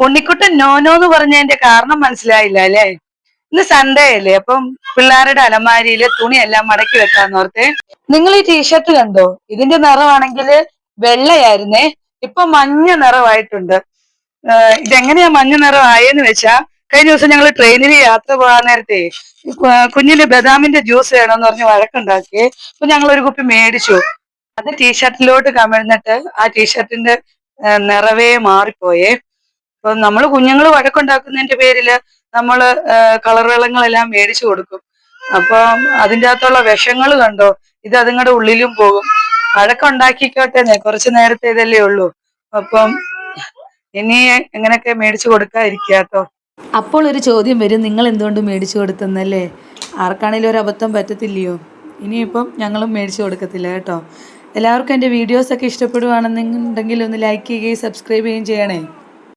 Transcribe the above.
Unnikuttan no no എന്ന് പറഞ്ഞതിന്റെ കാരണം മനസ്സിലായില്ല അല്ലേ? ഇന്ന് സൺഡേ അല്ലേ, അപ്പം പിള്ളേരുടെ അലമാരിയില് തുണിയെല്ലാം മടക്കി വെക്കാന്നോർത്തെ. നിങ്ങൾ ഈ ടീഷർട്ട് കണ്ടോ? ഇതിന്റെ നിറമാണെങ്കിൽ വെള്ളയായിരുന്നേ, ഇപ്പൊ മഞ്ഞ നിറമായിട്ടുണ്ട്. ഇതെങ്ങനെയാ മഞ്ഞ നിറം ആയെന്ന് വെച്ചാ, കഴിഞ്ഞ ദിവസം ഞങ്ങൾ ട്രെയിനിൽ യാത്ര പോകാൻ നേരത്തെ കുഞ്ഞിന് ബദാമിന്റെ ജ്യൂസ് വേണമെന്ന് പറഞ്ഞ് വഴക്കുണ്ടാക്കിയേ. അപ്പൊ ഞങ്ങൾ ഒരു കുപ്പി മേടിച്ചു. അത് ടീഷർട്ടിലോട്ട് കമിഴ്ന്നിട്ട് ആ ടീഷർട്ടിന്റെ നിറവേ മാറിപ്പോയേ. അപ്പൊ നമ്മൾ കുഞ്ഞുങ്ങൾ വഴക്കുണ്ടാക്കുന്നതിന്റെ പേരില് നമ്മള് കളർ വെള്ളങ്ങളെല്ലാം മേടിച്ചു കൊടുക്കും. അപ്പൊ അതിൻ്റെ അകത്തുള്ള വിഷങ്ങൾ കണ്ടോ? ഇത് അതുങ്ങളുടെ ഉള്ളിലും പോകും. വഴക്കുണ്ടാക്കിക്കോട്ടെന്നെ, കുറച്ചു നേരത്തെ ഇതല്ലേ ഉള്ളൂ. അപ്പം ഇനി എങ്ങനെയൊക്കെ മേടിച്ചു കൊടുക്കാതിരിക്കാട്ടോ. അപ്പോൾ ഒരു ചോദ്യം വരും, നിങ്ങൾ എന്തുകൊണ്ട് മേടിച്ചു കൊടുത്തെന്നല്ലേ? ആർക്കാണേലും ഒരു അബദ്ധം പറ്റത്തില്ലയോ? ഇനിയിപ്പം ഞങ്ങളും മേടിച്ചു കൊടുക്കത്തില്ല കേട്ടോ. എല്ലാവർക്കും എൻ്റെ വീഡിയോസൊക്കെ ഇഷ്ടപ്പെടുവാണെന്നുണ്ടെങ്കിൽ ഒന്ന് ലൈക്ക് ചെയ്യുകയും സബ്സ്ക്രൈബ് ചെയ്യുകയും ചെയ്യണേ.